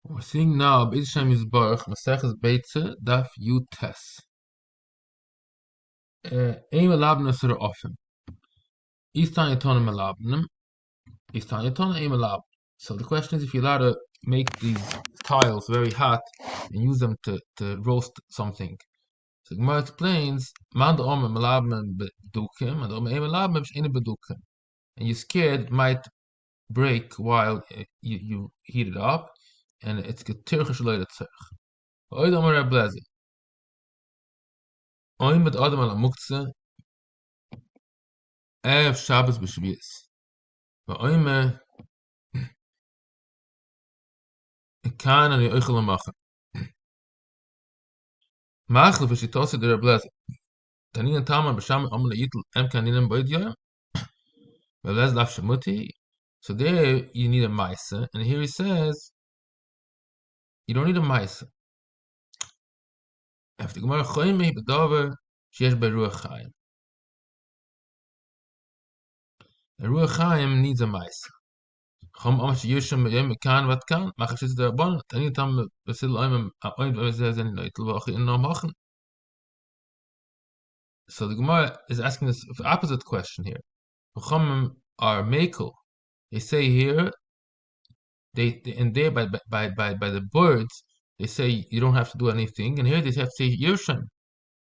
We're seeing now B'ez Shem Yisbarach Maseches beitzah Daf Yud Tes. Ein Melabnem Surah Ofen. Istan Yatonim Melabnem. Istan Yatonim Ein Melabnem. So the question is if you're allowed to make these tiles very hot and use them to roast something. So the Gemara explains, Man Omer Melabnem Bedukim, and Omer Ein Melabnem She'ein Bedukim. And you're scared it might break while you heat it up, and it's getirchish loyde tzerch. Oid Omer Reb Lezer. Oim mit Adam al Muktzeh Erev Shabbos b'Shvius. Va'oime kan ani oichel machen. Machle v'shitose der Reb Lezer. Tanin Tama b'sham amle yitl em kaninem boid yoyim. V'lez laf shemuti. So there you need a maisa, and here he says you don't need a maisa. After Gemara choyme b'dover sheyesh beruach chayim. A ruach chayim needs a maisa. Chom am sheyushem yom kan vat kan. Machle shitze der Rabban. Tanin Tama b'sil oimem oim v'zeh zeni noitl v'achi inno machen. So the Gemara is asking this opposite question here. Chachamim are makel. They say here, and there by the birds, they say you don't have to do anything, and here they have to say Yershem.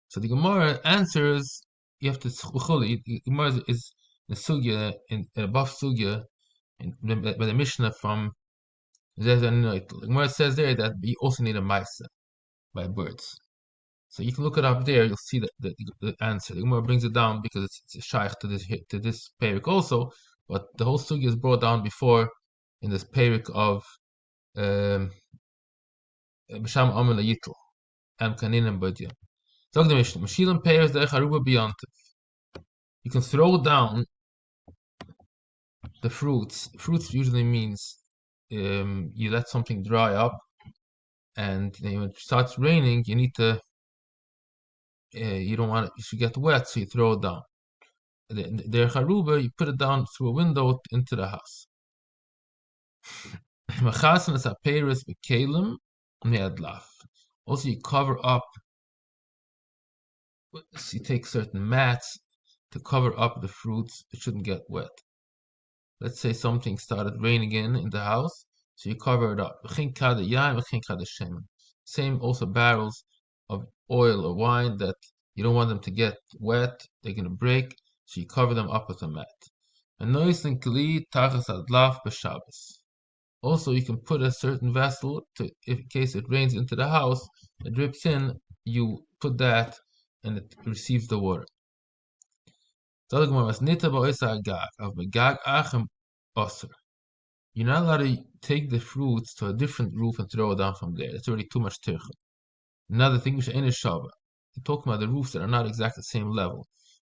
So the Gemara answers you have to the Gemara is the sugya in above sugya by the Mishnah from the Gemara says there that you also need a ma'isa by birds. So you can look it up there. You'll see the answer. The Gemara brings it down because it's a shaykh to this perik also. But the whole sugi is brought down before in this perik of B'sham Amel Yitl Am Kaninim Badya. Zog the Mishnah. Mashilim peiros derech haruba biyantiv. You can throw down the fruits. Fruits usually means you let something dry up, and then when it starts raining, you need to. You don't want it to get wet, so you throw it down. The charuba, you put it down through a window into the house. Also, you cover up. You take certain mats to cover up the fruits. It shouldn't get wet. Let's say something started raining in the house, so you cover it up. Same also barrels of oil or wine that you don't want them to get wet, they're going to break, so you cover them up with a mat. Also, you can put a certain vessel in case it rains into the house, it drips in, you put that and it receives the water. You're not allowed to take the fruits to a different roof and throw it down from there. It's already too much tircha. Another thing, you're talking about the roofs that are not exactly the same level.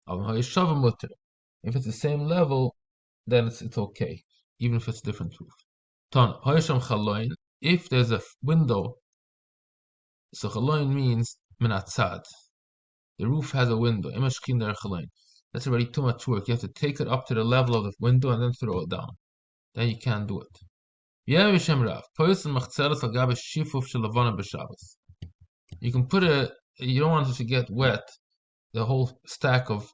If it's the same level, then it's okay, even if it's a different roof. If there's a window, so chaloin means minatzad. The roof has a window. That's already too much work. You have to take it up to the level of the window and then throw it down. Then you can't do it. You can put you don't want it to get wet, the whole stack of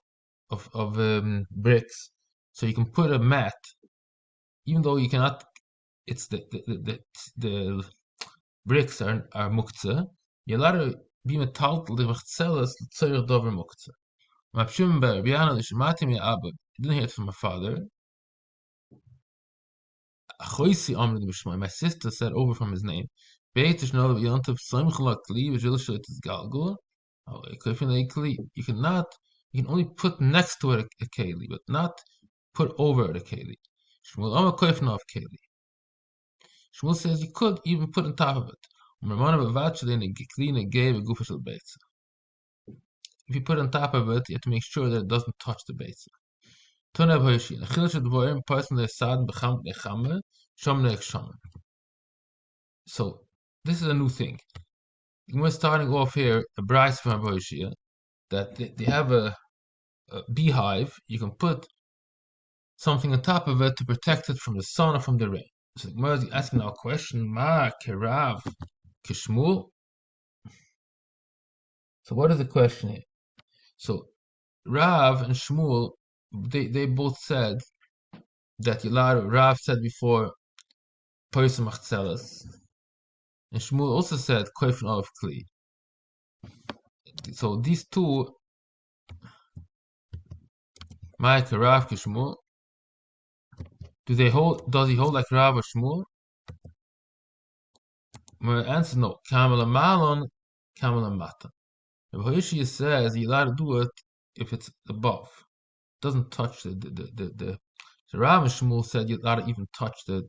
bricks. So you can put a mat, even though you cannot. It's the bricks are muktzah. You're allowed to be metal the machzelas l'tzayir dover muktzah. Mapshim be'Rabbi l'shemati mi Abba. Didn't hear it from my father. My sister said over from his name. You cannot. You can only put next to it a keli, but not put over it a keli. Shmuel says you could even put on top of it. If you put on top of it, you have to make sure that it doesn't touch the beitzah. So this is a new thing. We're starting off here a bryce from Hoshia that they have a beehive. You can put something on top of it to protect it from the sun or from the rain. So the Gemara is asking now a question. Ma kerav kishmul. So what is the question here? So Rav and Shmuel, they both said that Rav said before Paisa Machzelas, and Shmuel also said Koifin Olav Kli. So these two, Ma'ik Rav Shmuel, does he hold like Rav or Shmuel? My answer no. Kamala Malon, Kamala Mata. If Hoishi says you're allowed to do it if it's above, doesn't touch the. So Rav and Shmuel said you're allowed to even touch the.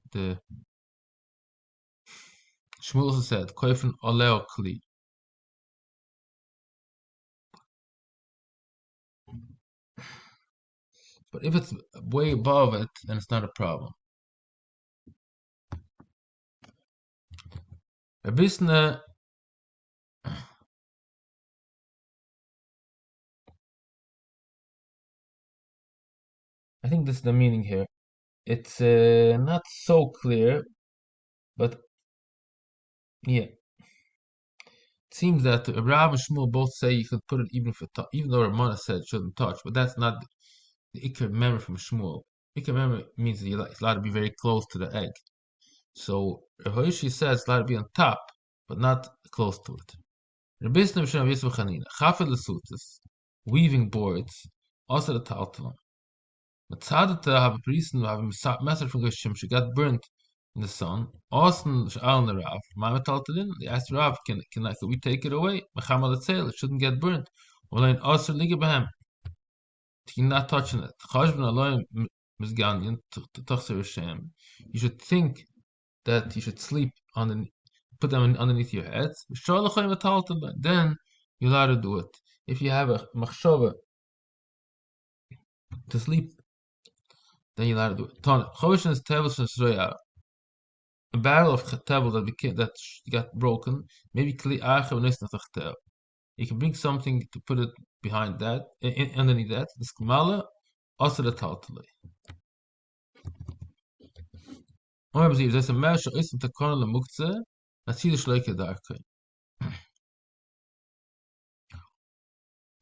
Shmuel also said Koifin Oleo Kli. But if it's way above it, then it's not a problem. Rabisna, I think this is the meaning here. It's not so clear, but yeah, it seems that Rav and Shmuel both say you could put it even if even though Ramana said it shouldn't touch, but that's not the Ikar memory from Shmuel. Ikar memory means that it's allowed to be very close to the egg. So Rav says it's allowed to be on top, but not close to it. Rabisna B'Shem Yisuf Chanina, Chafed Lesutis, weaving boards, also the Taltalam. Matzadata have a priest and have a message from Hashem. She got burnt in the sun. Austin Sha'al the Rav. My metaltalin. They asked Rav, can we take it away? Mechama letzel. It shouldn't get burnt. Olain Aser liga behem. He's not touching it. Chashbon Aloim Mizgandian Tachser Hashem. You should think that you should sleep on the put them underneath your heads. Then you're allowed to do it. If you have a machshava to sleep, then you're allowed to do it. Chovishin is tevel shesroya. A barrel of tevel that got broken. Maybe kli acher v'nisnatachtel. You can bring something to put it behind that, underneath that. This kmala also the taltale. There's a measure isn't the korn lemukze. That's the shleike darke.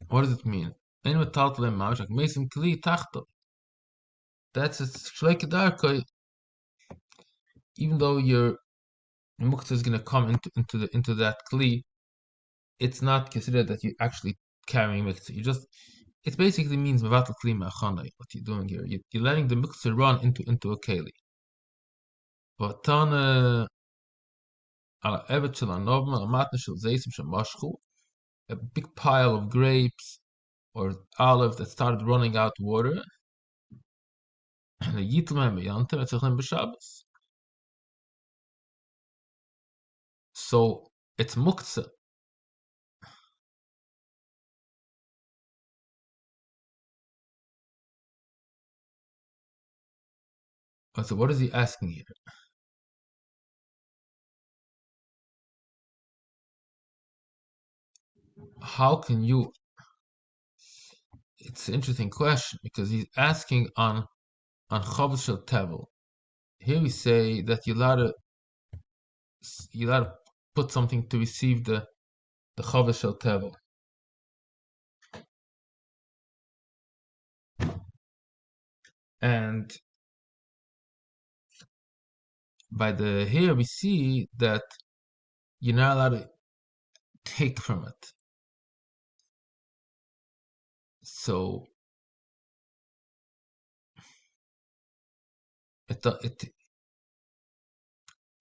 What does it mean? Any taltale maush like mason kli tachtel. That's a shleike darke. Even though your muktzah is going to come into that kli, it's not considered that you're actually carrying muktzah. It basically means mevatel kli me'achanai. What you're doing here, you're letting the muktzah run into a keli. But a big pile of grapes or olive that started running out water. So it's muktzah. So what is he asking here? How can you? It's an interesting question because he's asking on Chavis Shel Tevel. Here we say that you're allowed to put something to receive the Chavis Shel Tevel. And here we see that you're not allowed to take from it. So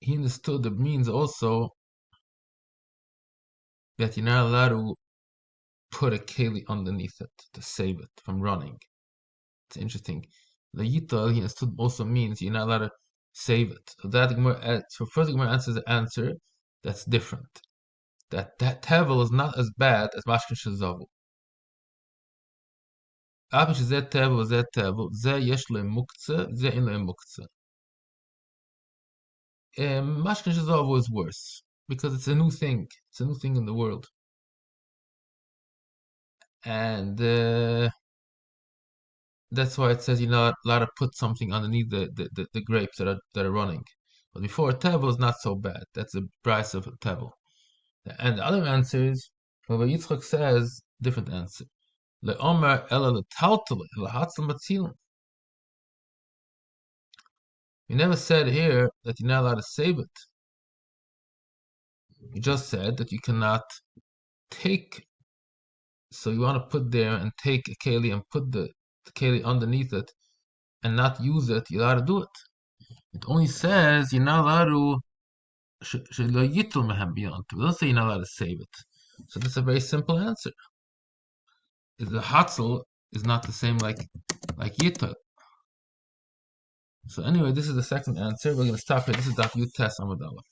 he understood the means also that you're not allowed to put a keli underneath it to save it from running. It's interesting. The yital he understood also means you're not allowed to save it. So first the Gemara answers the answer that's different. That tevel is not as bad as mashkin shazavu. Apish zeh tevel, zeh yesh le muktzah, zeh in le muktzah. Mashkin shazavu is worse because it's a new thing. It's a new thing in the world, and that's why it says you're not allowed to put something underneath the grapes that are running. But before tevel is not so bad. That's a price of tevel. And the other answer is, Rabbi Yitzchak says, different answer. Le'omer ela letaltel lehatzal matzilim. You never said here that you're not allowed to save it. You just said that you cannot take. So you want to put there and take a keli and put the keli underneath it and not use it. You're allowed to do it. It only says you're not allowed to. It doesn't say you're not allowed to save it. So that's a very simple answer. The hatzel is not the same like yitel. So anyway, this is the second answer. We're going to stop here. This is Daf Yud Tes Amud Aleph.